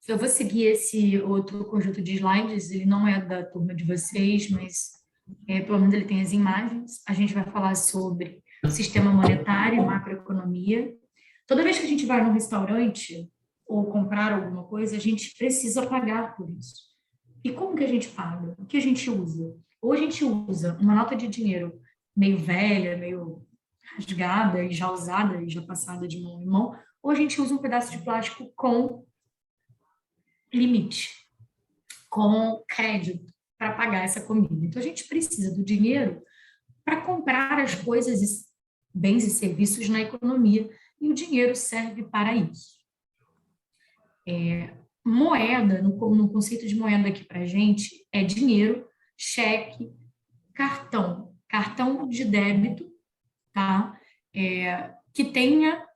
Eu vou seguir esse outro conjunto de slides, ele não é da turma de vocês, mas pelo menos ele tem as imagens. A gente vai falar sobre sistema monetário, macroeconomia. Toda vez que a gente vai num restaurante ou comprar alguma coisa, a gente precisa pagar por isso. E como que a gente paga? O que a gente usa? Ou a gente usa uma nota de dinheiro meio velha, meio rasgada e já usada e já passada de mão em mão, ou a gente usa um pedaço de plástico com limite, com crédito para pagar essa comida. Então a gente precisa do dinheiro para comprar as coisas, bens e serviços na economia, e o dinheiro serve para isso. Moeda, no conceito de moeda aqui para a gente, é dinheiro, cheque, cartão de débito, tá? Que tenha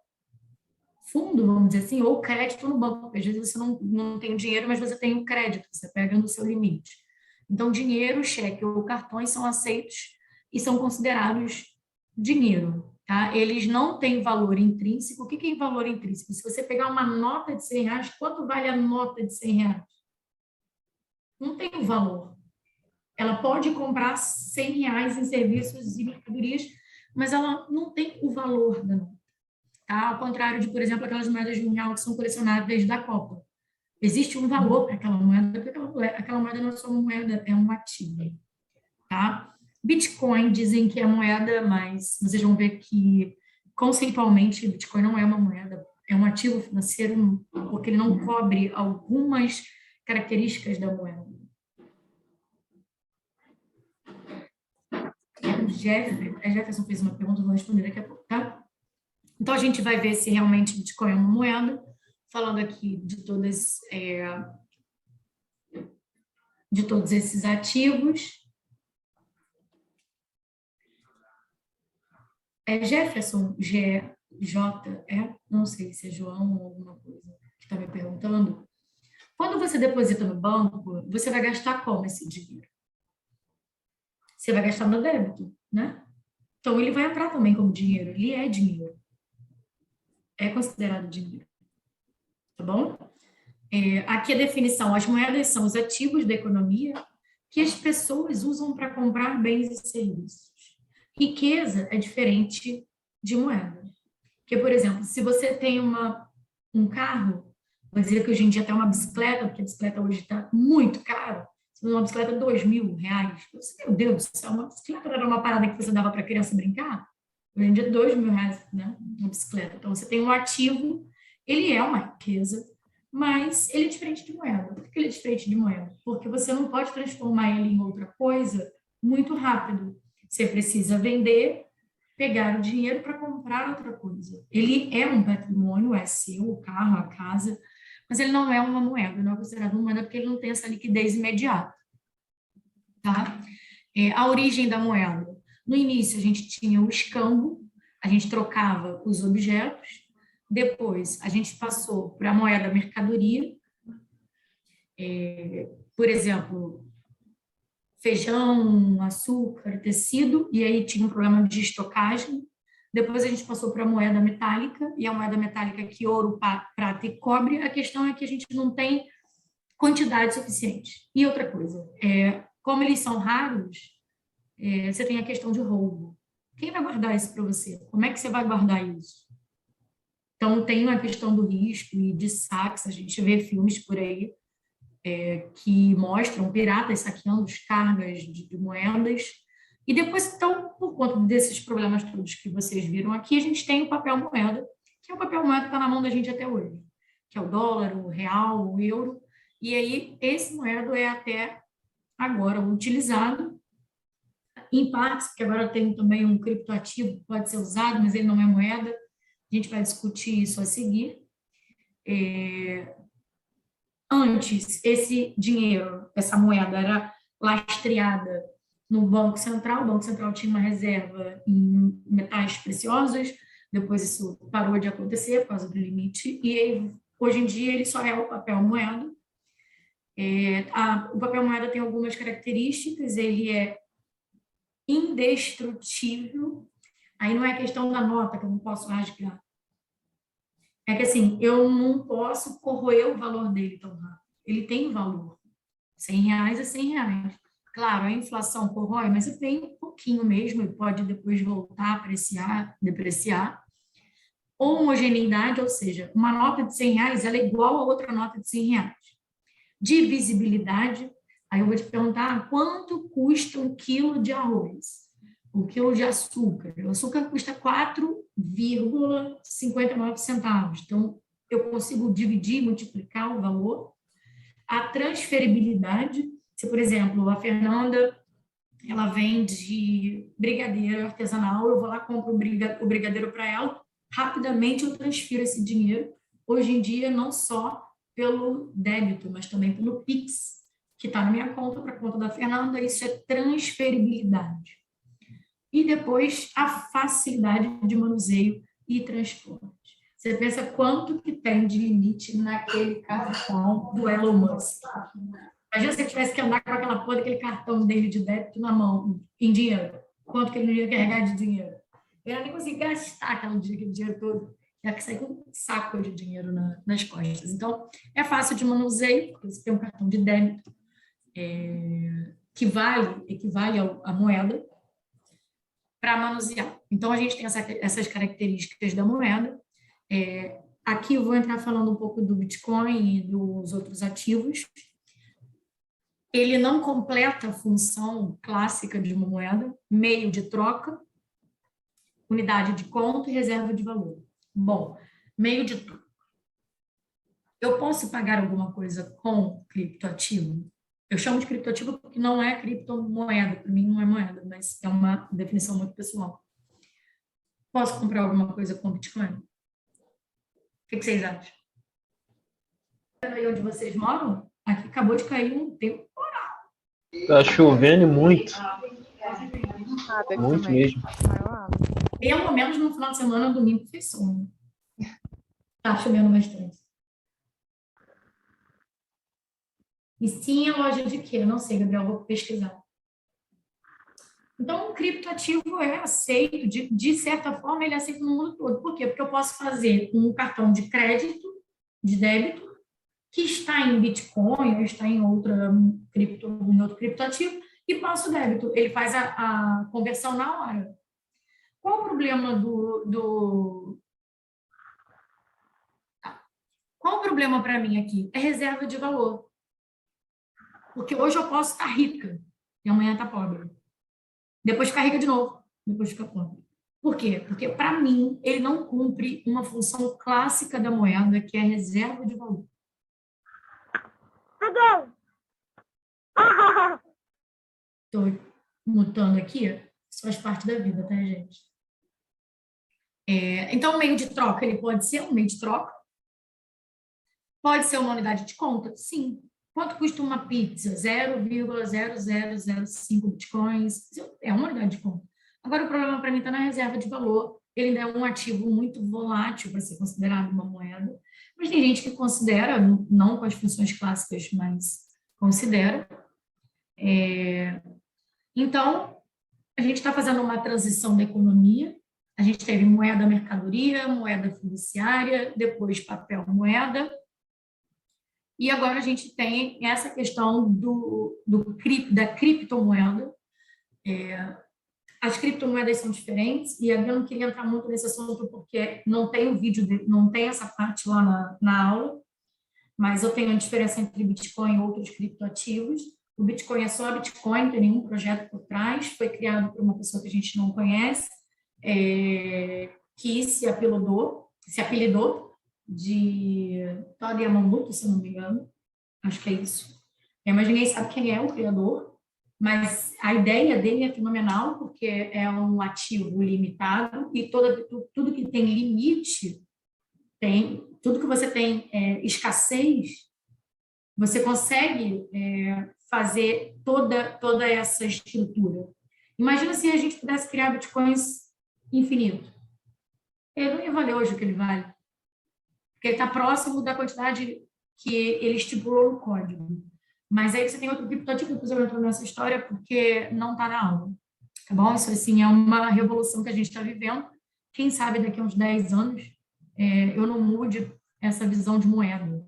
fundo, vamos dizer assim, ou crédito no banco, porque às vezes você não tem o dinheiro, mas você tem o crédito, você pega no seu limite. Então, dinheiro, cheque ou cartões são aceitos e são considerados dinheiro, tá? Eles não têm valor intrínseco. O que é valor intrínseco? Se você pegar uma nota de 100 reais, quanto vale a nota de 100 reais? Não tem valor. Ela pode comprar 100 reais em serviços e mercadorias, mas ela não tem o valor da nota. Tá? Ao contrário de, por exemplo, aquelas moedas de R$ 1 que são colecionáveis da Copa. Existe um valor para aquela moeda, porque aquela moeda não é só uma moeda, é um ativo. Tá? Bitcoin dizem que é moeda, mas vocês vão ver que, conceitualmente, Bitcoin não é uma moeda, é um ativo financeiro, porque ele não cobre algumas características da moeda. A Jefferson fez uma pergunta, eu vou responder daqui a pouco, tá? Então, a gente vai ver se realmente Bitcoin é uma moeda, falando aqui de todos esses ativos. Jefferson, não sei se é João ou alguma coisa que está me perguntando. Quando você deposita no banco, você vai gastar como esse dinheiro? Você vai gastar no débito, né? Então, ele vai entrar também como dinheiro, ele é dinheiro. É considerado dinheiro, tá bom? Aqui a definição, as moedas são os ativos da economia que as pessoas usam para comprar bens e serviços. Riqueza é diferente de moeda. Porque, por exemplo, se você tem um carro, vou dizer que hoje em dia até uma bicicleta, porque a bicicleta hoje está muito cara, se você uma bicicleta R$ 2.000, meu Deus do céu, uma bicicleta era uma parada que você dava para a criança brincar, hoje em dia R$ 2.000, né, uma bicicleta. Então, você tem um ativo, ele é uma riqueza, mas ele é diferente de moeda. Por que ele é diferente de moeda? Porque você não pode transformar ele em outra coisa muito rápido. Você precisa vender, pegar o dinheiro para comprar outra coisa. Ele é um patrimônio, é seu, o carro, a casa, mas ele não é uma moeda, não é considerado uma moeda porque ele não tem essa liquidez imediata. Tá? A origem da moeda. No início, a gente tinha o escambo, a gente trocava os objetos, depois a gente passou para a moeda mercadoria, por exemplo, feijão, açúcar, tecido, e aí tinha um problema de estocagem. Depois a gente passou para a moeda metálica, e a moeda metálica aqui, ouro, prata e cobre. A questão é que a gente não tem quantidade suficiente. E outra coisa, como eles são raros, você tem a questão de roubo. Quem vai guardar isso para você? Como é que você vai guardar isso? Então, tem a questão do risco e de saques, a gente vê filmes por aí que mostram piratas saqueando as cargas de moedas. E depois, então, por conta desses problemas todos que vocês viram aqui, a gente tem o papel moeda, que é o papel moeda que está na mão da gente até hoje, que é o dólar, o real, o euro. E aí, esse moedo é até agora utilizado, em partes, porque agora tem também um criptoativo que pode ser usado, mas ele não é moeda. A gente vai discutir isso a seguir. Antes, esse dinheiro, essa moeda era lastreada no Banco Central. O Banco Central tinha uma reserva em metais preciosos, depois isso parou de acontecer por causa do limite, e hoje em dia ele só é o papel moeda. O papel moeda tem algumas características, ele é indestrutível, aí não é questão da nota, que eu não posso rasgar. É que assim, eu não posso corroer o valor dele tão rápido. Ele tem valor. R$ 100 é R$ 100. Claro, a inflação corrói, mas é bem um pouquinho mesmo, e pode depois voltar a apreciar, depreciar. Homogeneidade, ou seja, uma nota de R$ 100 ela é igual a outra nota de R$ 100. Divisibilidade, aí eu vou te perguntar quanto custa um quilo de arroz, um quilo de açúcar. O açúcar custa 4,59 centavos. Então, eu consigo dividir, multiplicar o valor. A transferibilidade, se, por exemplo, a Fernanda, ela vende brigadeiro artesanal, eu vou lá, compro o brigadeiro para ela, rapidamente eu transfiro esse dinheiro. Hoje em dia, não só pelo débito, mas também pelo Pix, que está na minha conta, para a conta da Fernanda, isso é transferibilidade. E depois, a facilidade de manuseio e transporte. Você pensa quanto que tem de limite naquele cartão do Elon Musk. Imagina se ele tivesse que andar com aquela porra daquele cartão dele de débito na mão, em dinheiro. Quanto que ele não ia carregar de dinheiro? Ele não nem conseguia gastar aquele dinheiro todo. Já que sai com um saco de dinheiro nas costas. Então, é fácil de manuseio, porque você tem um cartão de débito que equivale à moeda para manusear. Então, a gente tem essas características da moeda. Aqui eu vou entrar falando um pouco do Bitcoin e dos outros ativos. Ele não completa a função clássica de uma moeda, meio de troca, unidade de conta e reserva de valor. Bom, meio de troca. Eu posso pagar alguma coisa com criptoativo? Eu chamo de criptoativo porque não é criptomoeda, para mim não é moeda, mas é uma definição muito pessoal. Posso comprar alguma coisa com Bitcoin? O que vocês acham? Aí onde vocês moram, aqui acabou de cair um tempo. Tá chovendo muito. Daqui Muito também. mesmo. Pelo menos no final de semana, domingo, fez sol. Tá chovendo bastante. E sim, a loja de quê? Eu não sei, Gabriel, vou pesquisar. Então, o criptoativo é aceito, de certa forma, ele é aceito no mundo todo. Por quê? Porque eu posso fazer um cartão de crédito, de débito, que está em Bitcoin, ou está em outro criptoativo, e passo o débito. Ele faz a conversão na hora. Qual o problema Qual o problema para mim aqui? É reserva de valor. Porque hoje eu posso estar rica e amanhã estar pobre. Depois ficar rica de novo, depois ficar pobre. Por quê? Porque, para mim, ele não cumpre uma função clássica da moeda, que é a reserva de valor. Estou mutando aqui, isso faz parte da vida, tá, gente? Então, o meio de troca, ele pode ser um meio de troca, pode ser uma unidade de conta, sim. Quanto custa uma pizza? 0,0005 bitcoins. É uma unidade de conta. Agora, o problema para mim está na reserva de valor. Ele ainda é um ativo muito volátil para ser considerado uma moeda. Mas tem gente que considera, não com as funções clássicas, mas considera. Então, a gente está fazendo uma transição da economia. A gente teve moeda mercadoria, moeda fiduciária, depois papel moeda. E agora a gente tem essa questão da criptomoeda. As criptomoedas são diferentes, e eu não queria entrar muito nesse assunto porque não tem o vídeo, não tem essa parte lá na aula, mas eu tenho a diferença entre Bitcoin e outros criptoativos. O Bitcoin é só Bitcoin, não tem nenhum projeto por trás, foi criado por uma pessoa que a gente não conhece, que se apelidou de Todd Yamamoto, se não me engano, acho que é isso. Mas ninguém sabe quem é o criador, mas a ideia dele é fenomenal, porque é um ativo limitado, e tudo que tem limite, tudo que você tem escassez, você consegue fazer toda essa estrutura. Imagina se a gente pudesse criar bitcoins infinito. Ele não ia valer hoje o que ele vale, porque ele está próximo da quantidade que ele estipulou no código. Mas aí você tem outro criptoativo, depois eu entro nessa história, porque não está na aula. Tá bom? Isso, assim, é uma revolução que a gente está vivendo. Quem sabe daqui a uns 10 anos eu não mude essa visão de moeda.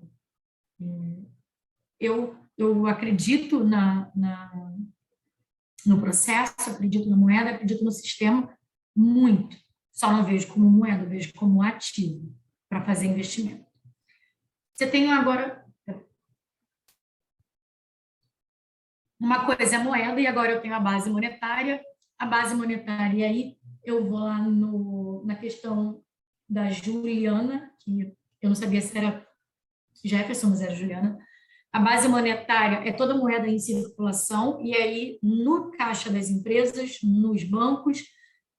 Eu acredito no processo, acredito na moeda, acredito no sistema muito. Só não vejo como moeda, eu vejo como ativo para fazer investimento. Você tem agora... Uma coisa é moeda e agora eu tenho a base monetária. A base monetária, e aí eu vou lá na questão da Juliana, que eu não sabia se era Jefferson, mas era Juliana. A base monetária é toda moeda em circulação, e aí no caixa das empresas, nos bancos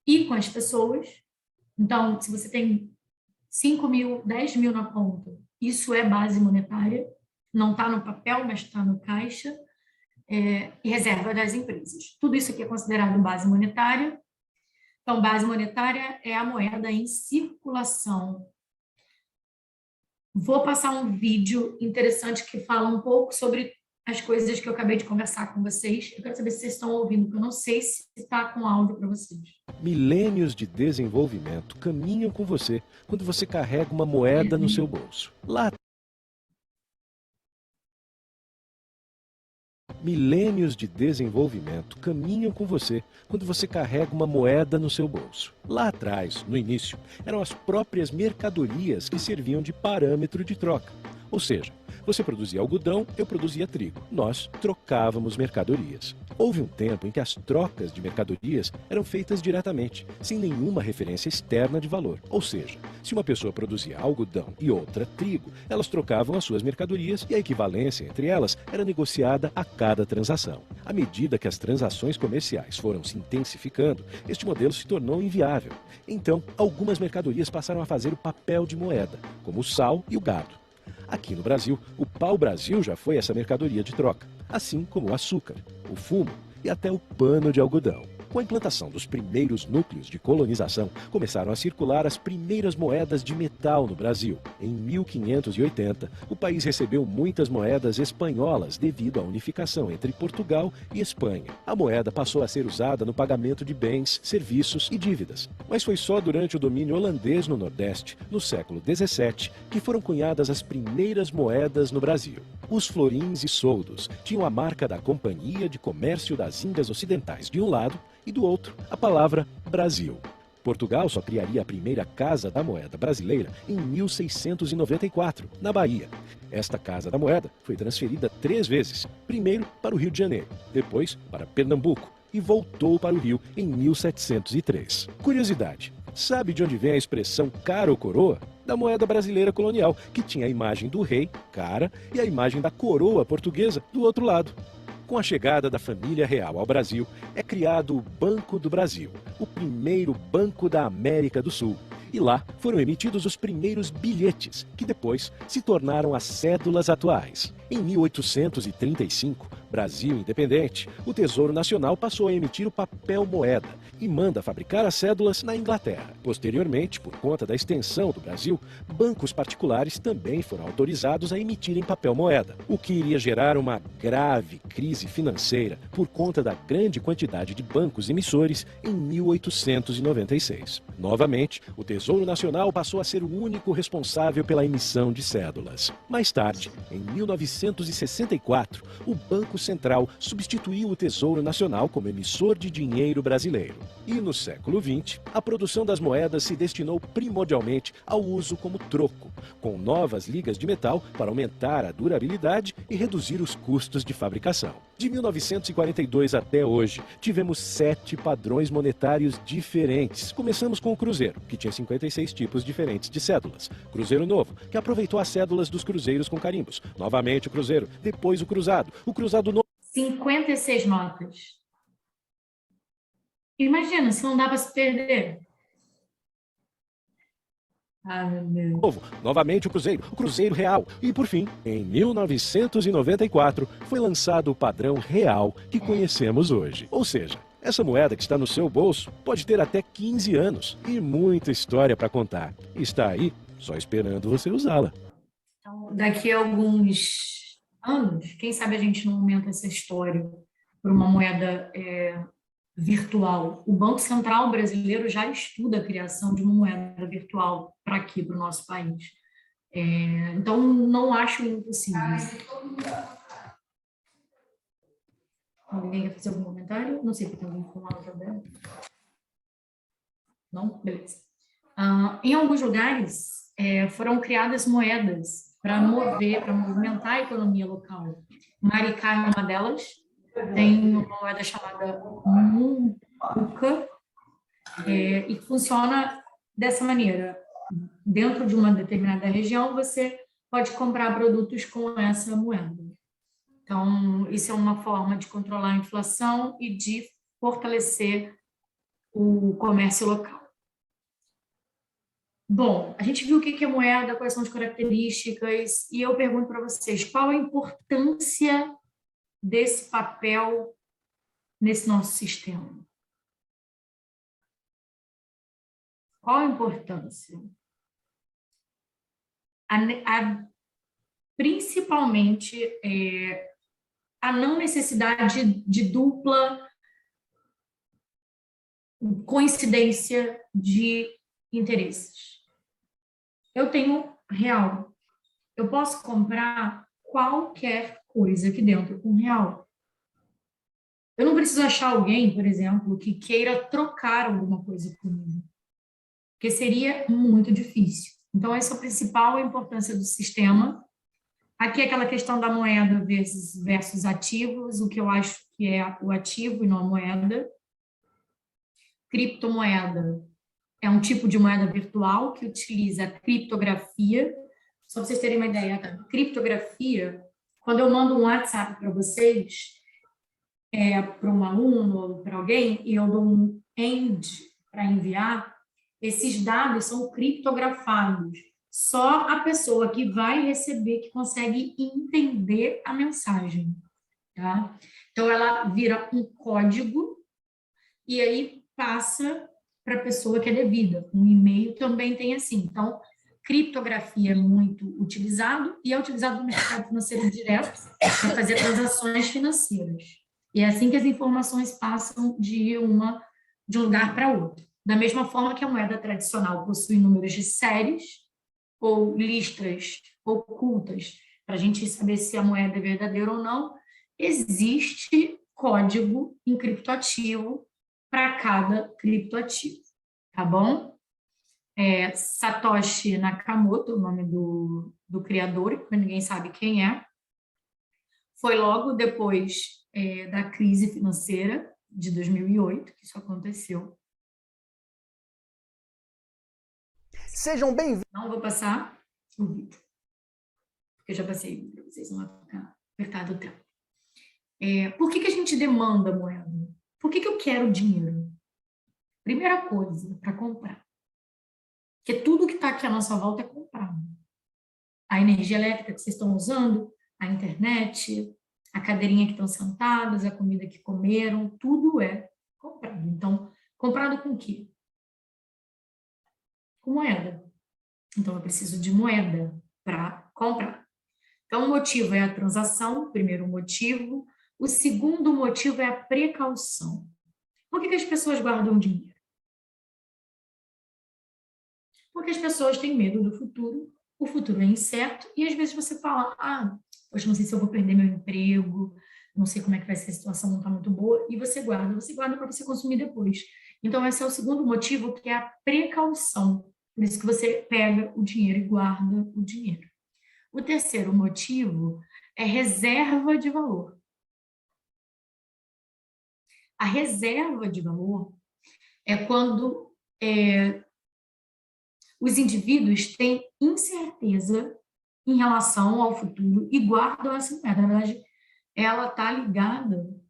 e com as pessoas. Então, se você tem 5 mil, 10 mil na conta, isso é base monetária, não está no papel, mas está no caixa, e reserva das empresas. Tudo isso aqui é considerado base monetária. Então, base monetária é a moeda em circulação. Vou passar um vídeo interessante que fala um pouco sobre as coisas que eu acabei de conversar com vocês. Eu quero saber se vocês estão ouvindo, porque eu não sei se está com áudio para vocês. Milênios de desenvolvimento caminham com você quando você carrega uma moeda no seu bolso. Milênios de desenvolvimento caminham com você quando você carrega uma moeda no seu bolso. Lá atrás, no início, eram as próprias mercadorias que serviam de parâmetro de troca. Ou seja, você produzia algodão, eu produzia trigo. Nós trocávamos mercadorias. Houve um tempo em que as trocas de mercadorias eram feitas diretamente, sem nenhuma referência externa de valor. Ou seja, se uma pessoa produzia algodão e outra trigo, elas trocavam as suas mercadorias e a equivalência entre elas era negociada a cada transação. À medida que as transações comerciais foram se intensificando, este modelo se tornou inviável. Então, algumas mercadorias passaram a fazer o papel de moeda, como o sal e o gado. Aqui no Brasil, o pau-brasil já foi essa mercadoria de troca, assim como o açúcar, o fumo e até o pano de algodão. Com a implantação dos primeiros núcleos de colonização, começaram a circular as primeiras moedas de metal no Brasil. Em 1580, o país recebeu muitas moedas espanholas devido à unificação entre Portugal e Espanha. A moeda passou a ser usada no pagamento de bens, serviços e dívidas. Mas foi só durante o domínio holandês no Nordeste, no século XVII, que foram cunhadas as primeiras moedas no Brasil. Os florins e soldos tinham a marca da Companhia de Comércio das Índias Ocidentais de um lado e do outro a palavra Brasil. Portugal só criaria a primeira Casa da Moeda brasileira em 1694, na Bahia. Esta Casa da Moeda foi transferida 3 vezes, primeiro para o Rio de Janeiro, depois para Pernambuco e voltou para o Rio em 1703. Curiosidade, sabe de onde vem a expressão cara ou coroa? Da moeda brasileira colonial, que tinha a imagem do rei, cara, e a imagem da coroa portuguesa do outro lado. Com a chegada da família real ao Brasil, é criado o Banco do Brasil, o primeiro banco da América do Sul. E lá foram emitidos os primeiros bilhetes, que depois se tornaram as cédulas atuais. Em 1835, Brasil independente, o Tesouro Nacional passou a emitir o papel moeda e manda fabricar as cédulas na Inglaterra. Posteriormente, por conta da extensão do Brasil, bancos particulares também foram autorizados a emitirem papel moeda, o que iria gerar uma grave crise financeira por conta da grande quantidade de bancos emissores em 1896. Novamente, o Tesouro Nacional passou a ser o único responsável pela emissão de cédulas. Mais tarde, em 1964, o Banco Central substituiu o Tesouro Nacional como emissor de dinheiro brasileiro. E no século XX, a produção das moedas se destinou primordialmente ao uso como troco, com novas ligas de metal para aumentar a durabilidade e reduzir os custos de fabricação. De 1942 até hoje, tivemos 7 padrões monetários diferentes. Começamos com o Cruzeiro, que tinha 56 tipos diferentes de cédulas. Cruzeiro Novo, que aproveitou as cédulas dos cruzeiros com carimbos. Novamente o Cruzeiro, depois o Cruzado Novo. 56 notas. Imagina, se não dá para se perder. Ah, meu Deus. Novamente o Cruzeiro Real. E por fim, em 1994, foi lançado o padrão real que conhecemos hoje. Ou seja, essa moeda que está no seu bolso pode ter até 15 anos e muita história para contar. Está aí, só esperando você usá-la. Então, daqui a alguns anos, quem sabe a gente não aumenta essa história por uma moeda virtual. O Banco Central brasileiro já estuda a criação de uma moeda virtual para aqui, para o nosso país. Então, não acho impossível. Alguém quer fazer algum comentário? Não sei se tem alguém com uma problema. Não? Beleza. Em alguns lugares, foram criadas moedas para movimentar a economia local. Maricá é uma delas. Tem uma moeda chamada Mucuca, e funciona dessa maneira. Dentro de uma determinada região, você pode comprar produtos com essa moeda. Então, isso é uma forma de controlar a inflação e de fortalecer o comércio local. Bom, a gente viu o que é moeda, quais são as características, e eu pergunto para vocês, qual a importância desse papel nesse nosso sistema? Qual a importância? Principalmente a não necessidade de dupla coincidência de interesses. Eu tenho real. Eu posso comprar qualquer coisa aqui dentro com real. Eu não preciso achar alguém, por exemplo, que queira trocar alguma coisa comigo, porque seria muito difícil. Então, essa é a principal importância do sistema. Aqui é aquela questão da moeda versus ativos, o que eu acho que é o ativo e não a moeda. Criptomoeda é um tipo de moeda virtual que utiliza a criptografia. Só para vocês terem uma ideia, tá? Criptografia, quando eu mando um WhatsApp para vocês, para um aluno ou para alguém, e eu dou um end para enviar, esses dados são criptografados. Só a pessoa que vai receber que consegue entender a mensagem, tá? Então, ela vira um código e aí passa para a pessoa que é devida. Um e-mail também tem assim. Então, criptografia é muito utilizado e é utilizado no mercado financeiro direto para fazer transações financeiras. E é assim que as informações passam de um lugar para outro. Da mesma forma que a moeda tradicional possui números de séries ou listras ocultas, para a gente saber se a moeda é verdadeira ou não, existe código em criptoativo para cada criptoativo, tá bom? Satoshi Nakamoto, o nome do criador, que ninguém sabe quem é, foi logo depois da crise financeira de 2008 que isso aconteceu. Sejam bem-vindos. Não vou passar o vídeo, porque eu já passei para vocês, não vai ficar apertado o tempo. Por que a gente demanda moeda? Por que eu quero dinheiro? Primeira coisa, para comprar. Porque tudo que está aqui à nossa volta é comprado. A energia elétrica que vocês estão usando, a internet, a cadeirinha que estão sentados, a comida que comeram, tudo é comprado. Então, comprado com o quê? Com moeda. Então, eu preciso de moeda para comprar. Então, o motivo é a transação, o primeiro motivo. O segundo motivo é a precaução. Por que as pessoas guardam dinheiro? Porque as pessoas têm medo do futuro, o futuro é incerto, e às vezes você fala, poxa, não sei se eu vou perder meu emprego, não sei como é que vai ser a situação, não está muito boa, e você guarda para você consumir depois. Então, esse é o segundo motivo, que é a precaução. Por isso que você pega o dinheiro e guarda o dinheiro. O terceiro motivo é reserva de valor. A reserva de valor é quando os indivíduos têm incerteza em relação ao futuro e guardam essa moeda. Na verdade, ela está ligada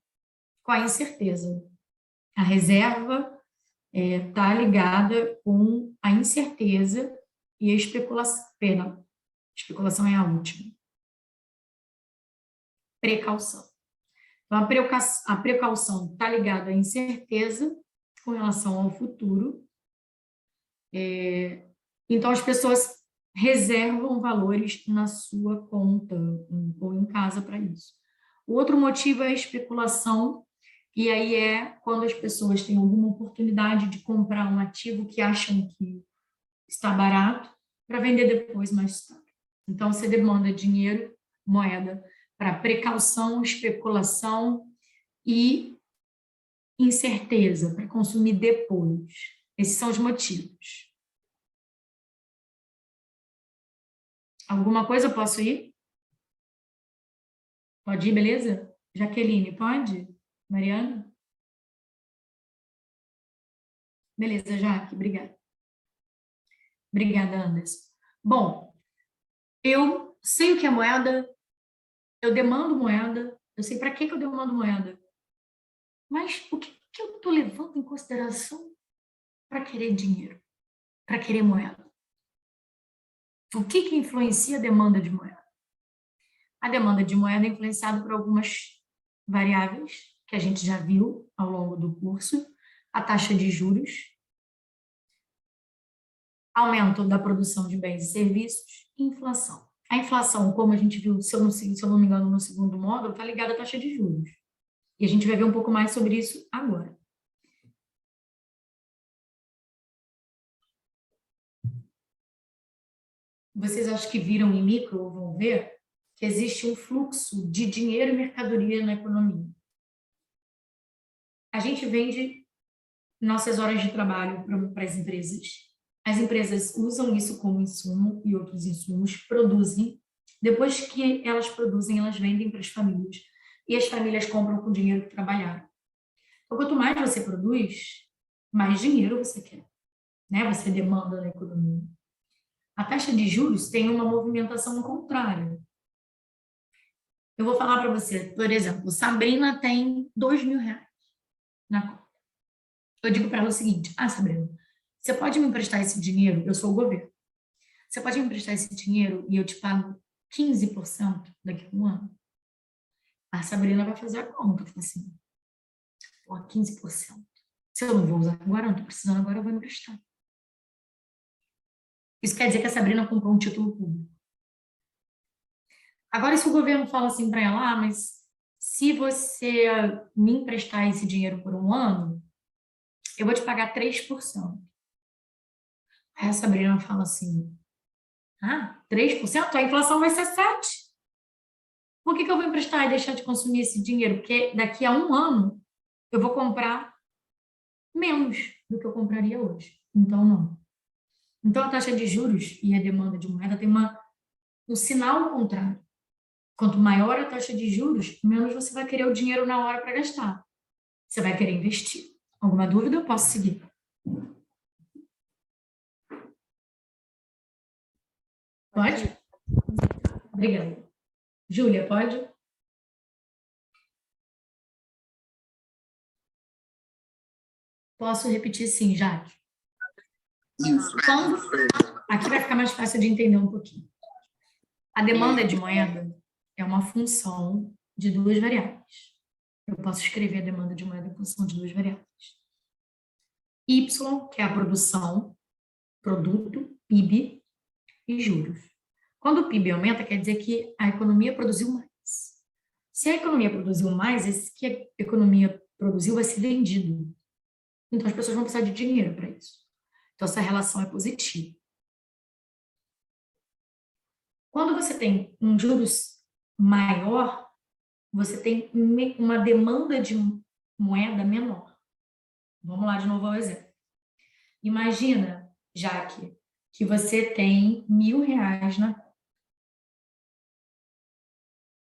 com a incerteza. A reserva está ligada com a incerteza e a especulação. Perdão, especulação é a última. Precaução. Então, a precaução está ligada à incerteza com relação ao futuro. Então, as pessoas reservam valores na sua conta ou em casa para isso. O outro motivo é a especulação, E aí é quando as pessoas têm alguma oportunidade de comprar um ativo que acham que está barato para vender depois mais tarde. Então, você demanda dinheiro, moeda, para precaução, especulação e incerteza, para consumir depois. Esses são os motivos. Alguma coisa eu posso ir? Pode ir, beleza? Jaqueline, pode? Mariana? Beleza, Jaque, obrigada. Obrigada, Anderson. Bom, eu sei o que é moeda, eu demando moeda, eu sei para que eu demando moeda. Mas o que eu estou levando em consideração para querer dinheiro, para querer moeda? O que influencia a demanda de moeda? A demanda de moeda é influenciada por algumas variáveis que a gente já viu ao longo do curso: a taxa de juros, aumento da produção de bens e serviços e inflação. A inflação, como a gente viu, se eu não me engano, no segundo módulo, está ligada à taxa de juros. E a gente vai ver um pouco mais sobre isso agora. Vocês acham que viram em micro ou vão ver que existe um fluxo de dinheiro e mercadoria na economia. A gente vende nossas horas de trabalho para as empresas. As empresas usam isso como insumo e outros insumos, produzem. Depois que elas produzem, elas vendem para as famílias. E as famílias compram com o dinheiro que trabalharam. Então, quanto mais você produz, mais dinheiro você quer, né? Você demanda na economia. A taxa de juros tem uma movimentação contrária. Eu vou falar para você, por exemplo, Sabrina tem R$2.000 na conta. Eu digo para ela o seguinte: Sabrina, você pode me emprestar esse dinheiro? Eu sou o governo. Você pode me emprestar esse dinheiro e eu te pago 15% daqui a um ano? A Sabrina vai fazer a conta, assim, 15%. Se eu não vou usar agora, não estou precisando agora, eu vou emprestar. Isso quer dizer que a Sabrina comprou um título público. Agora, se o governo fala assim para ela: mas se você me emprestar esse dinheiro por um ano, eu vou te pagar 3%. Aí a Sabrina fala assim: 3%? A inflação vai ser 7%. Por que eu vou emprestar e deixar de consumir esse dinheiro? Porque daqui a um ano eu vou comprar menos do que eu compraria hoje. Então, não. Então, a taxa de juros e a demanda de moeda tem um sinal contrário. Quanto maior a taxa de juros, menos você vai querer o dinheiro na hora para gastar. Você vai querer investir. Alguma dúvida? Eu posso seguir. Pode? Obrigada. Júlia, pode? Posso repetir sim, Jaque. Isso. Aqui vai ficar mais fácil de entender um pouquinho. A demanda de moeda é uma função de duas variáveis. Eu posso escrever a demanda de moeda em função de duas variáveis. Y, que é a produção, produto, PIB, e juros. Quando o PIB aumenta, quer dizer que a economia produziu mais. Se a economia produziu mais, esse que a economia produziu vai ser vendido. Então, as pessoas vão precisar de dinheiro para isso. Então, essa relação é positiva. Quando você tem um juros maior, você tem uma demanda de moeda menor. Vamos lá de novo ao exemplo. Imagina, Jaque, que você tem R$1.000 na conta.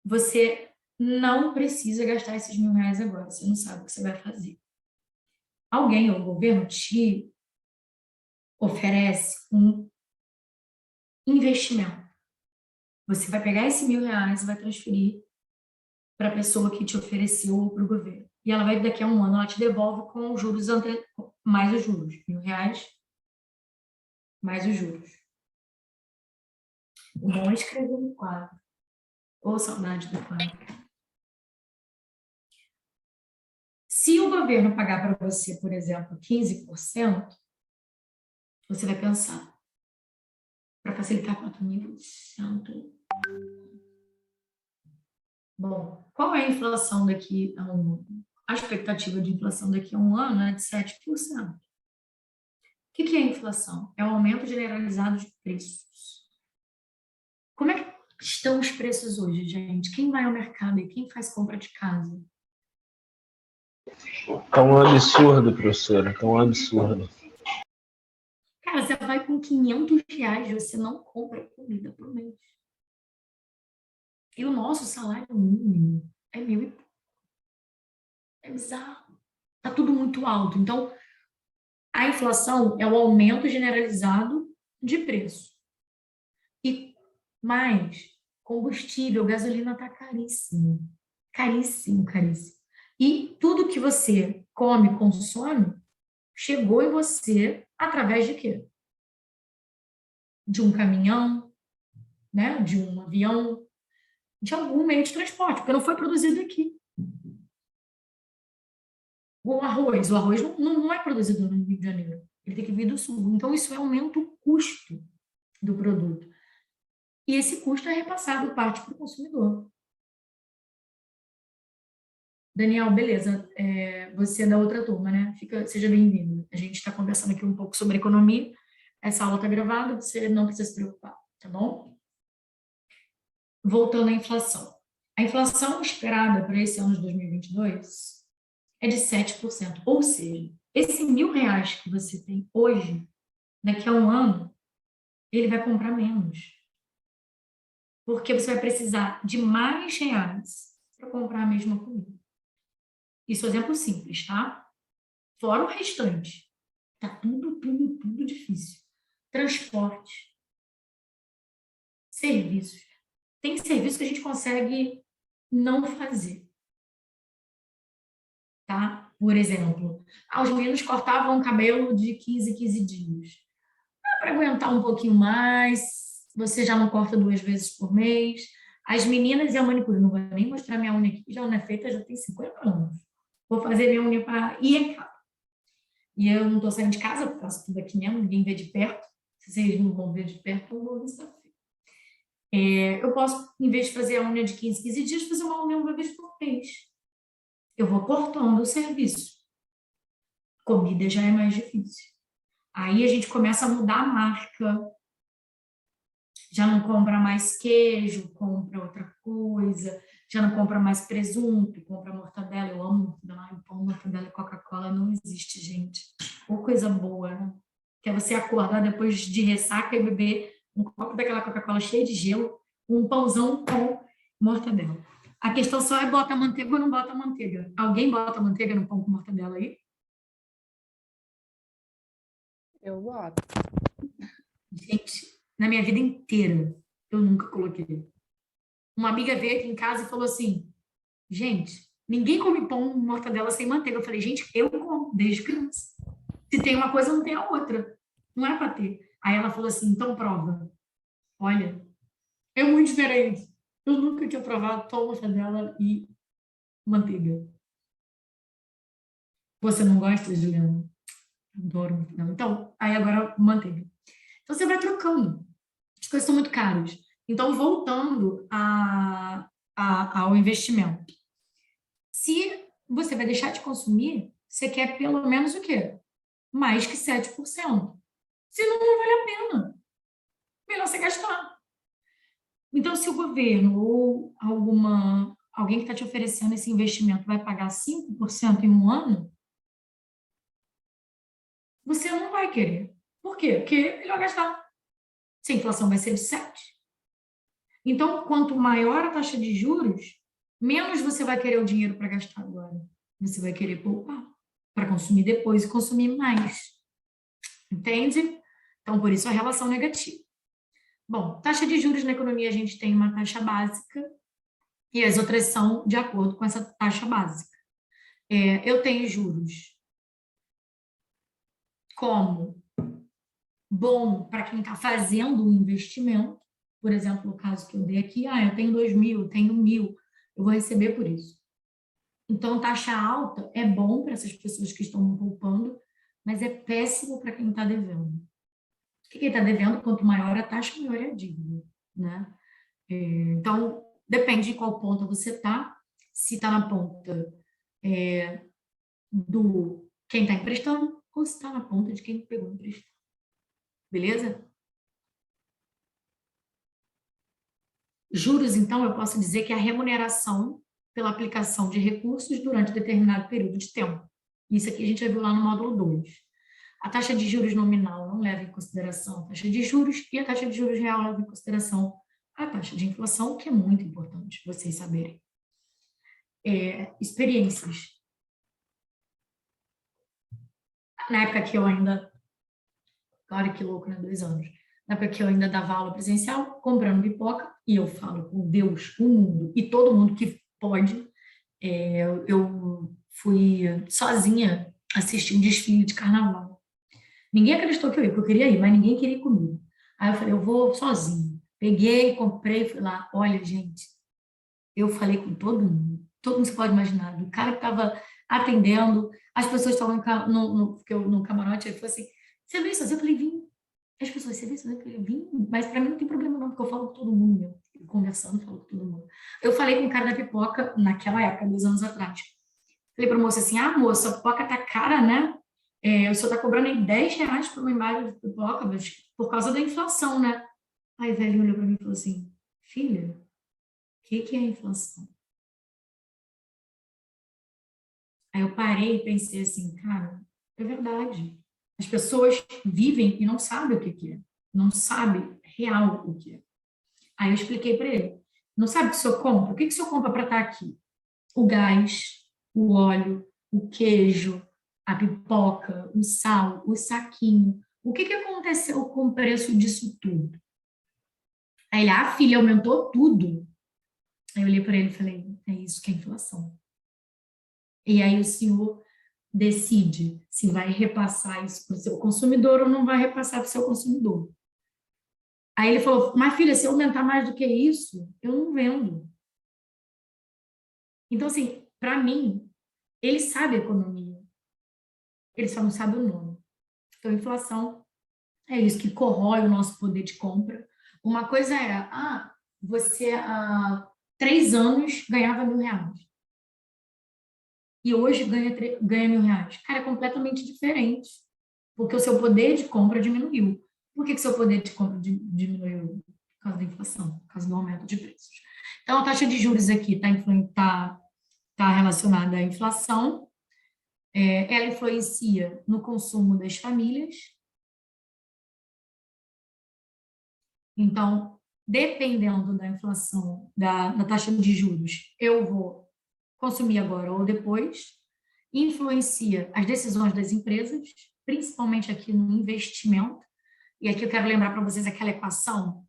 Você não precisa gastar esses R$1.000 agora, você não sabe o que você vai fazer. Alguém, ou o governo, te oferece um investimento. Você vai pegar esse R$1.000 e vai transferir para a pessoa que te ofereceu ou para o governo. E ela vai, daqui a um ano, ela te devolve com os juros, mais os juros. R$1.000 mais os juros. O bom é escrever no quadro. Ou saudade do quadro. Se o governo pagar para você, por exemplo, 15%, você vai pensar: para facilitar 4.100. Bom, qual é a inflação daqui a um ano? a expectativa de inflação daqui a um ano é de 7%. O que é inflação? É o aumento generalizado de preços. Como é que estão os preços hoje, gente? Quem vai ao mercado e quem faz compra de casa? Tá um absurdo, professora. Tá um absurdo. Cara, você vai com R$ 500, você não compra comida por mês. E o nosso salário mínimo é 1.000 e pouco. É bizarro. Tá tudo muito alto. Então, a inflação é o aumento generalizado de preço. E mais, combustível, gasolina tá caríssimo. Caríssimo, caríssimo. E tudo que você come, consome, chegou em você através de quê? De um caminhão, né? De um avião, de algum meio de transporte, porque não foi produzido aqui. O arroz não é produzido no Rio de Janeiro, ele tem que vir do sul. Então, isso aumenta o custo do produto. E esse custo é repassado parte para o consumidor. Daniel, beleza, você é da outra turma, né? Seja bem-vindo. A gente está conversando aqui um pouco sobre economia. Essa aula está gravada, você não precisa se preocupar, tá bom? Voltando à inflação. A inflação esperada para esse ano de 2022 é de 7%. Ou seja, esse R$ 1.000 que você tem hoje, daqui a um ano, ele vai comprar menos. Porque você vai precisar de mais reais para comprar a mesma comida. Isso é um exemplo simples, tá? Fora o restante. Tá tudo difícil. Transporte. Serviços. Tem serviço que a gente consegue não fazer. Tá? Por exemplo, os meninos cortavam o cabelo de 15 dias. Dá para aguentar um pouquinho mais, você já não corta 2 vezes por mês. As meninas e a manicure, não vou nem mostrar minha unha aqui, já não é feita, já tem 50 anos. Vou fazer minha unha para... E é caro. E eu não estou saindo de casa, porque faço tudo aqui mesmo, ninguém vê de perto. Se vocês não vão ver de perto, eu vou desafio. Eu posso, em vez de fazer a unha de 15 dias, fazer uma unha uma vez por mês. Eu vou cortando o serviço. Comida já é mais difícil. Aí a gente começa a mudar a marca. Já não compra mais queijo, compra outra coisa. Já não compra mais presunto, compra mortadela. Eu amo mortadela. Pão, mortadela e Coca-Cola não existe, gente. Ou coisa boa, né? Que é você acordar depois de ressaca e beber um copo daquela Coca-Cola cheia de gelo, um pãozão com mortadela. A questão só é bota manteiga ou não bota manteiga. Alguém bota manteiga no pão com mortadela aí? Eu boto. Gente, na minha vida inteira, eu nunca coloquei. Uma amiga veio aqui em casa e falou assim, gente, ninguém come pão com mortadela sem manteiga. Eu falei, gente, eu como desde criança. Se tem uma coisa, não tem a outra. Não é para ter. Aí ela falou assim, então prova. Olha, é muito diferente. Eu nunca tinha provado pão, mortadela e manteiga. Você não gosta, Juliana? Adoro mortadela. Então, aí agora manteiga. Então você vai trocando. As coisas são muito caras. Então, voltando ao investimento. Se você vai deixar de consumir, você quer pelo menos o quê? Mais que 7%. Senão não vale a pena. Melhor você gastar. Então, se o governo ou alguém que está te oferecendo esse investimento vai pagar 5% em um ano, você não vai querer. Por quê? Porque é melhor gastar. Se a inflação vai ser de 7%. Então, quanto maior a taxa de juros, menos você vai querer o dinheiro para gastar agora. Você vai querer poupar para consumir depois e consumir mais. Entende? Então, por isso a relação negativa. Bom, taxa de juros na economia, a gente tem uma taxa básica e as outras são de acordo com essa taxa básica. Eu tenho juros como bom para quem está fazendo um investimento, por exemplo, o caso que eu dei aqui, eu tenho 2.000, tenho 1.000, eu vou receber por isso. Então, taxa alta é bom para essas pessoas que estão poupando, mas é péssimo para quem está devendo. Quem está devendo, quanto maior a taxa, maior é a dívida, né? Então, depende de qual ponta você está. Se está na ponta do quem está emprestando ou se está na conta de quem pegou o empréstimo. Beleza? Juros, então, eu posso dizer que é a remuneração pela aplicação de recursos durante determinado período de tempo. Isso aqui a gente já viu lá no módulo 2. A taxa de juros nominal não leva em consideração a taxa de juros e a taxa de juros real leva em consideração a taxa de inflação, que é muito importante vocês saberem. Experiências. Na época que eu ainda... Olha que louco, né? 2 anos. Na época que eu ainda dava aula presencial, comprando pipoca, e eu falo com Deus, o mundo e todo mundo que pode, eu fui sozinha assistir um desfile de carnaval. Ninguém acreditou que eu ia, porque eu queria ir, mas ninguém queria ir comigo. Aí eu falei, eu vou sozinha. Peguei, comprei, fui lá. Olha, gente, eu falei com todo mundo se pode imaginar. O cara que estava atendendo, as pessoas estavam no camarote, ele falou assim, você veio sozinha? Eu falei, vim. As pessoas, você veio sozinha? Eu falei, vim. Mas para mim não tem problema não, porque eu falo com todo mundo, meu. Conversando, falo com todo mundo. Eu falei com o cara da pipoca, naquela época, 2 anos atrás. Falei para a moça assim, moça, a pipoca tá cara, né? O senhor tá cobrando aí R$10 por uma imagem de pipoca, mas por causa da inflação, né? Aí o velho olhou para mim e falou assim, filha, o que é a inflação? Aí eu parei e pensei assim, cara, é verdade. As pessoas vivem e não sabem o que é. Não sabem real o que é. Aí eu expliquei para ele. Não sabe o que o senhor compra? O que o senhor compra para estar aqui? O gás, o óleo, o queijo, a pipoca, o sal, o saquinho. O que aconteceu com o preço disso tudo? Aí ele, filha, aumentou tudo. Aí eu olhei para ele e falei, é isso que é inflação. E aí o senhor decide se vai repassar isso para o seu consumidor ou não vai repassar para o seu consumidor. Aí ele falou, mas filha, se aumentar mais do que isso, eu não vendo. Então, assim, para mim, ele sabe a economia, ele só não sabe o nome. Então, inflação é isso que corrói o nosso poder de compra. Uma coisa é, você há 3 anos ganhava R$1.000. E hoje ganha R$1.000. Cara, é completamente diferente. Porque o seu poder de compra diminuiu. Por que seu poder de compra diminuiu? Por causa da inflação, por causa do aumento de preços. Então, a taxa de juros aqui está relacionada à inflação. Ela influencia no consumo das famílias. Então, dependendo da inflação, da taxa de juros, eu vou consumir agora ou depois. Influencia as decisões das empresas, principalmente aqui no investimento. E aqui eu quero lembrar para vocês aquela equação.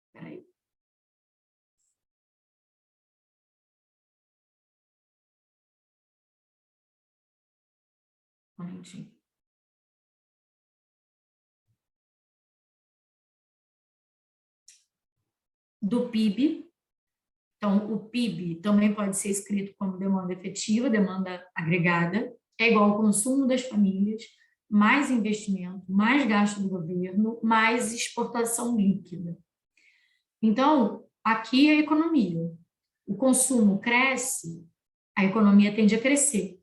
Espera aí. Um momentinho. Do PIB. Então, o PIB também pode ser escrito como demanda efetiva, demanda agregada, é igual ao consumo das famílias, mais investimento, mais gasto do governo, mais exportação líquida. Então, aqui é a economia. O consumo cresce, a economia tende a crescer.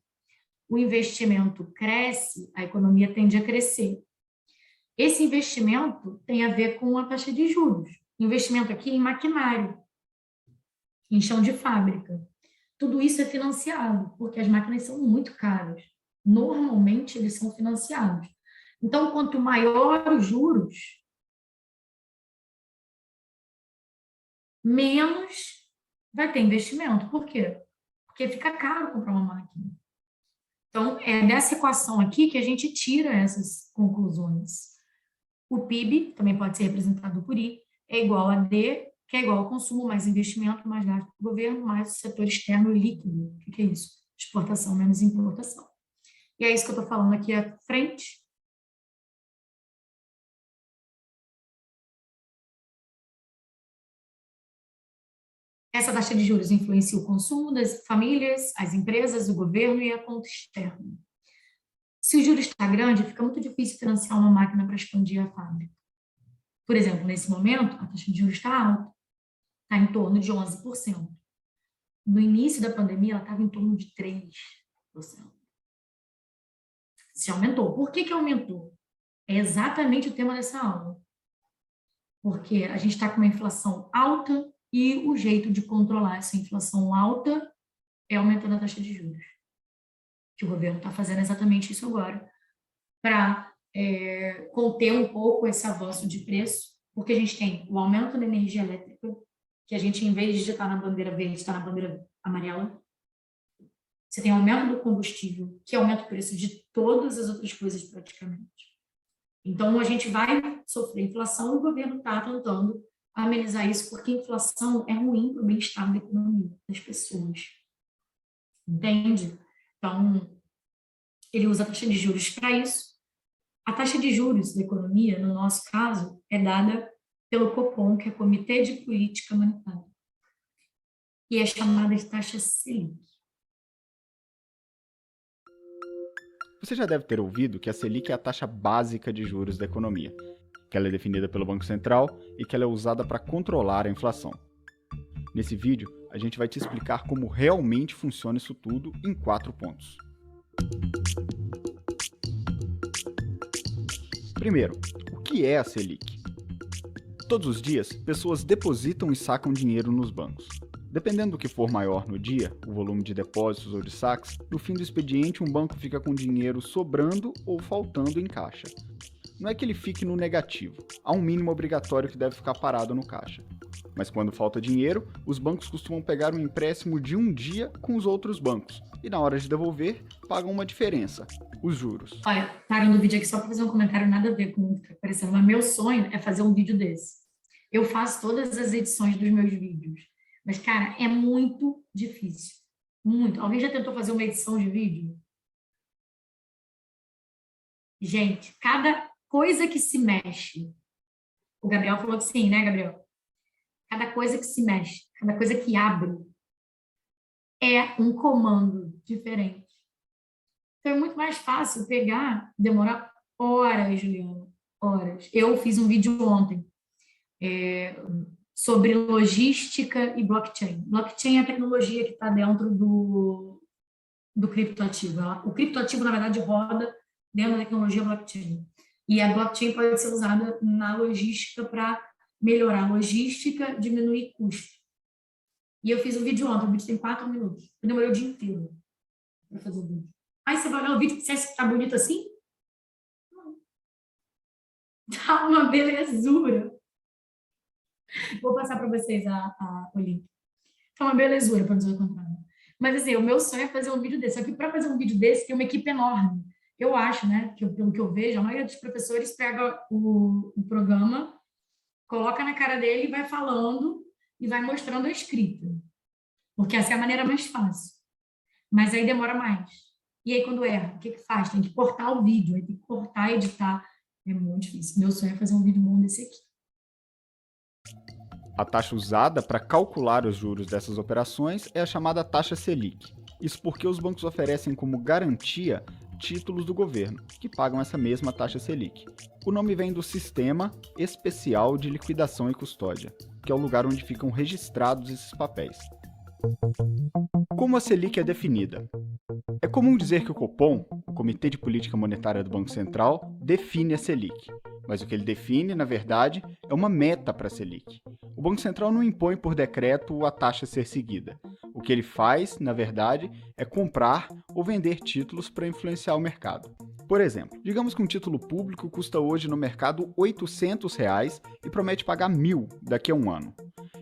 O investimento cresce, a economia tende a crescer. Esse investimento tem a ver com a taxa de juros. Investimento aqui em maquinário, em chão de fábrica. Tudo isso é financiado, porque as máquinas são muito caras. Normalmente, eles são financiados. Então, quanto maior os juros, menos vai ter investimento. Por quê? Porque fica caro comprar uma máquina. Então, é dessa equação aqui que a gente tira essas conclusões. O PIB, também pode ser representado por I, é igual a D, que é igual ao consumo, mais investimento, mais gasto do governo, mais o setor externo líquido. O que é isso? Exportação menos importação. E é isso que eu estou falando aqui à frente. Essa taxa de juros influencia o consumo das famílias, as empresas, o governo e a conta externa. Se o juro está grande, fica muito difícil financiar uma máquina para expandir a fábrica. Por exemplo, nesse momento, a taxa de juros está alta, está em torno de 11%. no início da pandemia, ela estava em torno de 3%. Se aumentou. Por que aumentou? É exatamente o tema dessa aula. Porque a gente está com uma inflação alta e o jeito de controlar essa inflação alta é aumentando a taxa de juros. Que o governo está fazendo exatamente isso agora, para conter um pouco esse avanço de preço, porque a gente tem o aumento da energia elétrica, que a gente, em vez de estar na bandeira verde, está na bandeira amarela. Você tem o aumento do combustível, que aumenta o preço de todas as outras coisas praticamente. Então, a gente vai sofrer inflação e o governo está tentando amenizar isso, porque a inflação é ruim para o bem-estar da economia, das pessoas. Entende? Então, ele usa a taxa de juros para isso. A taxa de juros da economia, no nosso caso, é dada pelo Copom, que é Comitê de Política Monetária, e é chamada de taxa Selic. Você já deve ter ouvido que a Selic é a taxa básica de juros da economia, que ela é definida pelo Banco Central e que ela é usada para controlar a inflação. Nesse vídeo, a gente vai te explicar como realmente funciona isso tudo em 4 pontos. Primeiro, o que é a Selic? Todos os dias, pessoas depositam e sacam dinheiro nos bancos. Dependendo do que for maior no dia, o volume de depósitos ou de saques, no fim do expediente um banco fica com dinheiro sobrando ou faltando em caixa. Não é que ele fique no negativo, há um mínimo obrigatório que deve ficar parado no caixa. Mas quando falta dinheiro, os bancos costumam pegar um empréstimo de um dia com os outros bancos, e na hora de devolver, pagam uma diferença, os juros. Olha, parando o vídeo aqui só para fazer um comentário nada a ver com o que está aparecendo, mas meu sonho é fazer um vídeo desse. Eu faço todas as edições dos meus vídeos. Mas, cara, é muito difícil. Muito. Alguém já tentou fazer uma edição de vídeo? Gente, cada coisa que se mexe. O Gabriel falou que sim, né, Gabriel? Cada coisa que se mexe, cada coisa que abre, é um comando diferente. Então, é muito mais fácil demorar horas, Juliana, horas. Eu fiz um vídeo ontem sobre logística e blockchain. Blockchain é a tecnologia que está dentro do criptoativo. O criptoativo, na verdade, roda dentro da tecnologia blockchain. E a blockchain pode ser usada na logística para melhorar a logística, diminuir custo. E eu fiz um vídeo ontem, o vídeo tem 4 minutos. Eu demorei o dia inteiro para fazer o vídeo. Aí você vai olhar o vídeo e você acha que está bonito assim? Não. Tá uma belezura. Vou passar para vocês o link. É uma belezura, para dizer o contrário. Mas, assim, o meu sonho é fazer um vídeo desse. Só que para fazer um vídeo desse, tem uma equipe enorme. Eu acho, né, que pelo que eu vejo, a maioria dos professores pega o programa, coloca na cara dele e vai falando e vai mostrando a escrita. Porque essa é a maneira mais fácil. Mas aí demora mais. E aí, quando erra, o que faz? Tem que cortar o vídeo, aí tem que cortar e editar. É muito difícil. Meu sonho é fazer um vídeo bom desse aqui. A taxa usada para calcular os juros dessas operações é a chamada taxa Selic. Isso porque os bancos oferecem como garantia títulos do governo, que pagam essa mesma taxa Selic. O nome vem do Sistema Especial de Liquidação e Custódia, que é o lugar onde ficam registrados esses papéis. Como a Selic é definida? É comum dizer que o Copom, o Comitê de Política Monetária do Banco Central, define a Selic. Mas o que ele define, na verdade, é uma meta para a Selic. O Banco Central não impõe por decreto a taxa a ser seguida. O que ele faz, na verdade, é comprar ou vender títulos para influenciar o mercado. Por exemplo, digamos que um título público custa hoje no mercado R$ 800 e promete pagar 1.000 daqui a um ano.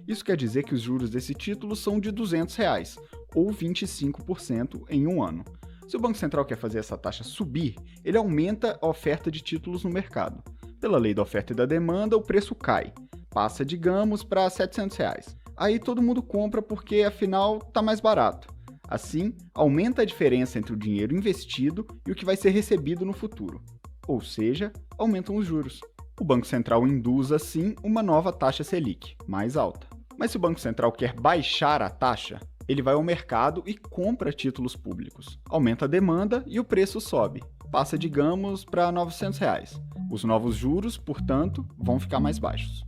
Isso quer dizer que os juros desse título são de R$ 200, ou 25% em um ano. Se o Banco Central quer fazer essa taxa subir, ele aumenta a oferta de títulos no mercado. Pela lei da oferta e da demanda, o preço cai. Passa, digamos, para R$ 700. Aí todo mundo compra porque, afinal, está mais barato. Assim, aumenta a diferença entre o dinheiro investido e o que vai ser recebido no futuro. Ou seja, aumentam os juros. O Banco Central induz, assim, uma nova taxa Selic, mais alta. Mas se o Banco Central quer baixar a taxa, ele vai ao mercado e compra títulos públicos. Aumenta a demanda e o preço sobe. Passa, digamos, para R$ 900. Os novos juros, portanto, vão ficar mais baixos.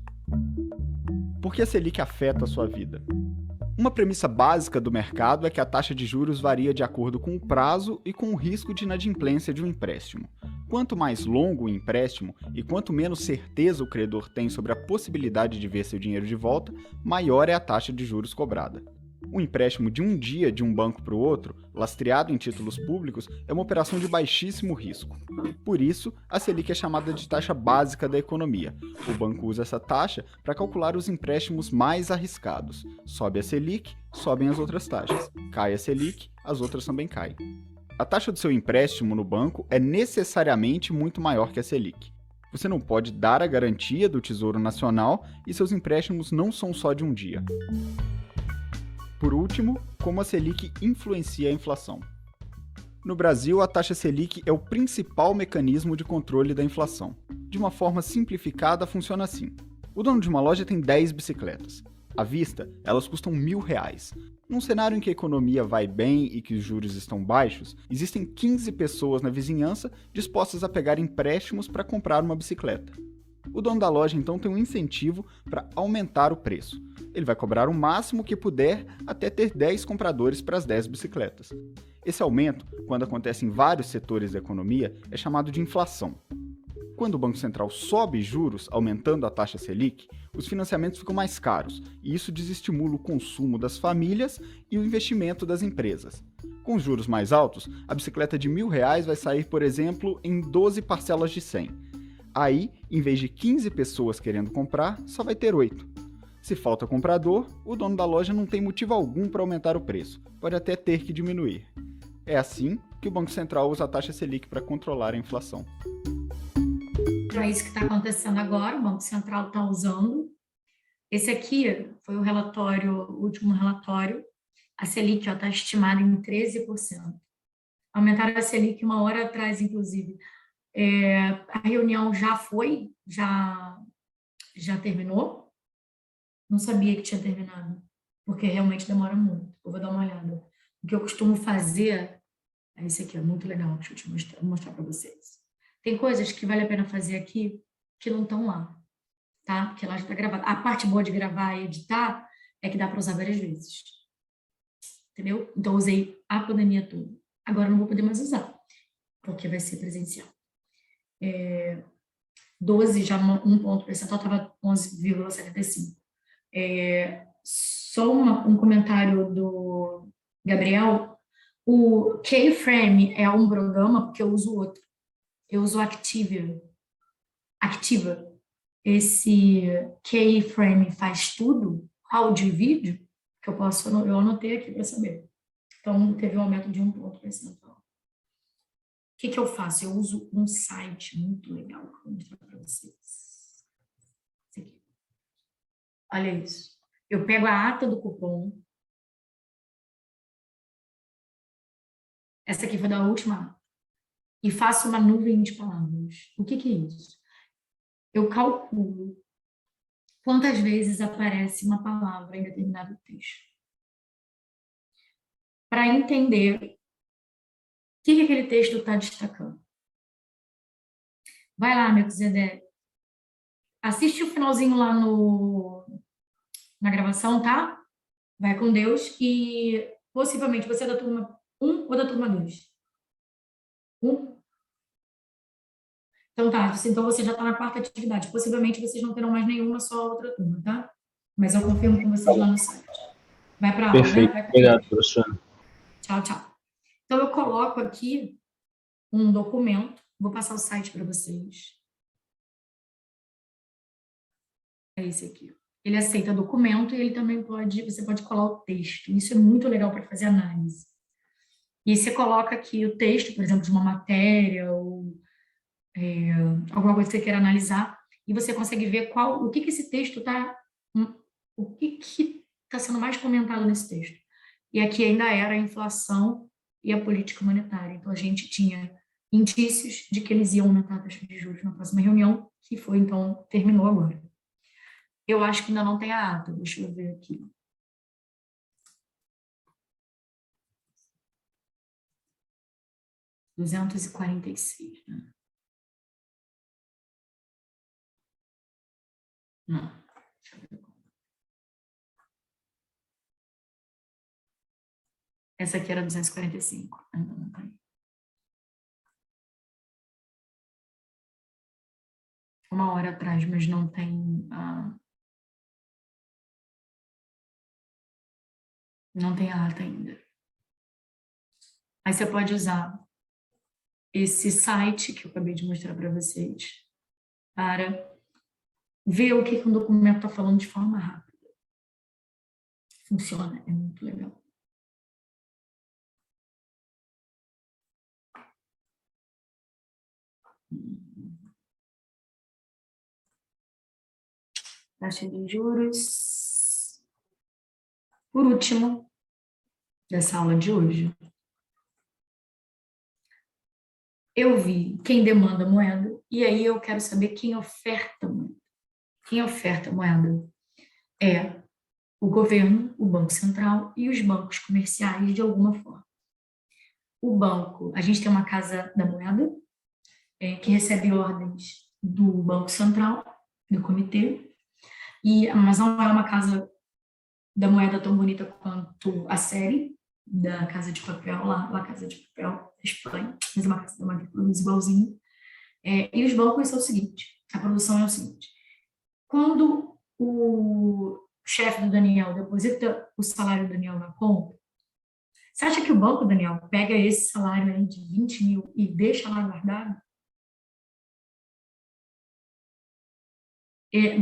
Por que a Selic afeta a sua vida? Uma premissa básica do mercado é que a taxa de juros varia de acordo com o prazo e com o risco de inadimplência de um empréstimo. Quanto mais longo o empréstimo e quanto menos certeza o credor tem sobre a possibilidade de ver seu dinheiro de volta, maior é a taxa de juros cobrada. Um empréstimo de um dia de um banco para o outro, lastreado em títulos públicos, é uma operação de baixíssimo risco. Por isso, a Selic é chamada de taxa básica da economia. O banco usa essa taxa para calcular os empréstimos mais arriscados. Sobe a Selic, sobem as outras taxas. Cai a Selic, as outras também caem. A taxa do seu empréstimo no banco é necessariamente muito maior que a Selic. Você não pode dar a garantia do Tesouro Nacional e seus empréstimos não são só de um dia. Por último, como a Selic influencia a inflação. No Brasil, a taxa Selic é o principal mecanismo de controle da inflação. De uma forma simplificada, funciona assim. O dono de uma loja tem 10 bicicletas. À vista, elas custam R$1.000. Num cenário em que a economia vai bem e que os juros estão baixos, existem 15 pessoas na vizinhança dispostas a pegar empréstimos para comprar uma bicicleta. O dono da loja então tem um incentivo para aumentar o preço. Ele vai cobrar o máximo que puder até ter 10 compradores para as 10 bicicletas. Esse aumento, quando acontece em vários setores da economia, é chamado de inflação. Quando o Banco Central sobe juros, aumentando a taxa Selic, os financiamentos ficam mais caros, e isso desestimula o consumo das famílias e o investimento das empresas. Com os juros mais altos, a bicicleta de R$1.000 vai sair, por exemplo, em 12 parcelas de 100. Aí, em vez de 15 pessoas querendo comprar, só vai ter 8. Se falta comprador, o dono da loja não tem motivo algum para aumentar o preço, pode até ter que diminuir. É assim que o Banco Central usa a taxa Selic para controlar a inflação. Então, é isso que está acontecendo agora, o Banco Central está usando. Esse aqui foi o último relatório. A Selic está estimada em 13%. Aumentaram a Selic uma hora atrás, inclusive. A reunião já terminou. Não sabia que tinha terminado, porque realmente demora muito. Eu vou dar uma olhada. O que eu costumo fazer é esse aqui, é muito legal. Deixa eu mostrar para vocês. Tem coisas que vale a pena fazer aqui que não estão lá, tá? Porque lá já está gravado. A parte boa de gravar e editar é que dá para usar várias vezes. Entendeu? Então, eu usei a pandemia toda. Agora, eu não vou poder mais usar, porque vai ser presencial. 12, já um ponto percentual, estava 11,75. Só um comentário do Gabriel. O Keyframe é um programa, porque eu uso outro. Eu uso Activa. Esse Keyframe faz tudo, áudio e vídeo, que eu anotei aqui para saber. Então, teve um aumento de 1 ponto percentual. O que eu faço? Eu uso um site muito legal que eu vou mostrar para vocês. Esse aqui. Olha isso. Eu pego a ata do cupom. Essa aqui foi da última ata. E faço uma nuvem de palavras. O que é isso? Eu calculo quantas vezes aparece uma palavra em determinado texto. Para entender o que aquele texto está destacando. Vai lá, Melquisedeque. Assiste o finalzinho lá na gravação, tá? Vai com Deus e possivelmente você é da turma 1 ou da turma 2? 1? Então tá, então você já está na quarta atividade. Possivelmente vocês não terão mais nenhuma, só a outra turma, tá? Mas eu confirmo com vocês lá no site. Vai para a aula, Perfeito. né? Vai Obrigado, professor. Tchau, tchau. Então eu coloco aqui um documento, vou passar o site para vocês. É esse aqui. Ele aceita documento e ele também você pode colar o texto. Isso é muito legal para fazer análise. E você coloca aqui o texto, por exemplo, de uma matéria ou alguma coisa que você queira analisar, e você consegue ver o que esse texto está, o que está sendo mais comentado nesse texto. E aqui ainda era a inflação e a política monetária. Então, a gente tinha indícios de que eles iam aumentar a taxa de juros na próxima reunião, que foi, então, terminou agora. Eu acho que ainda não tem a ata, deixa eu ver aqui. R$246, né? Não. Deixa eu ver. Essa aqui era 245. Ainda não tem. Uma hora atrás, mas não tem... não tem a ata ainda. Aí você pode usar esse site que eu acabei de mostrar para vocês para ver o que um documento está falando de forma rápida. Funciona, é muito legal. Taxa de juros. Por último, dessa aula de hoje, eu vi quem demanda moeda, e aí eu quero saber quem oferta moeda. Quem oferta moeda é o governo, o Banco Central e os bancos comerciais de alguma forma. O banco, a gente tem uma Casa da Moeda, que recebe ordens do Banco Central, do comitê, mas não é uma Casa da Moeda tão bonita quanto a série da Casa de Papel, lá Casa de Papel, da Espanha, mas é uma Casa da Moeda que produz igualzinho. E os bancos são o seguinte, a produção é o seguinte, quando o chefe do Daniel deposita o salário do Daniel na conta, você acha que o banco, Daniel, pega esse salário aí de 20 mil e deixa lá guardado?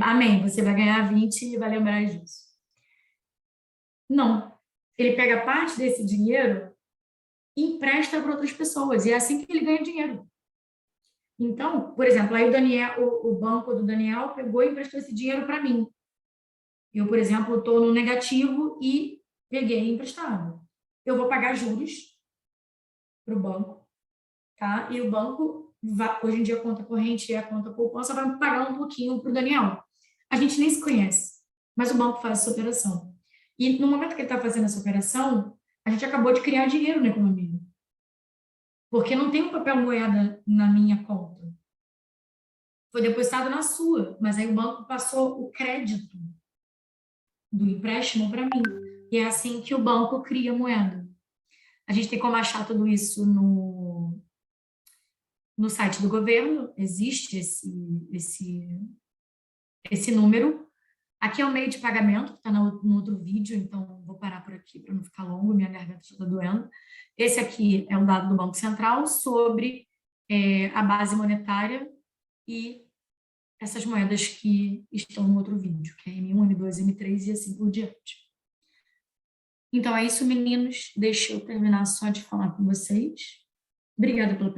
Amém, você vai ganhar 20 e vai lembrar disso. Não, ele pega parte desse dinheiro e empresta para outras pessoas, e é assim que ele ganha dinheiro. Então, por exemplo, aí o banco do Daniel pegou e emprestou esse dinheiro para mim. Eu, por exemplo, estou no negativo e peguei emprestado. Eu vou pagar juros para o banco, tá? E o banco, hoje em dia a conta corrente e a conta poupança vai me pagar um pouquinho para o Daniel. A gente nem se conhece, mas o banco faz essa operação. E no momento que ele está fazendo essa operação, a gente acabou de criar dinheiro na economia. Porque não tem um papel moeda na minha conta. Foi depositado na sua, mas aí o banco passou o crédito do empréstimo para mim. E é assim que o banco cria moeda. A gente tem como achar tudo isso no site do governo, existe esse número. Aqui é o meio de pagamento, que está no outro vídeo, então vou parar por aqui para não ficar longo, minha garganta já está doendo. Esse aqui é um dado do Banco Central sobre a base monetária e essas moedas que estão no outro vídeo, que é M1, M2, M3 e assim por diante. Então é isso, meninos. Deixa eu terminar só de falar com vocês. Obrigada pela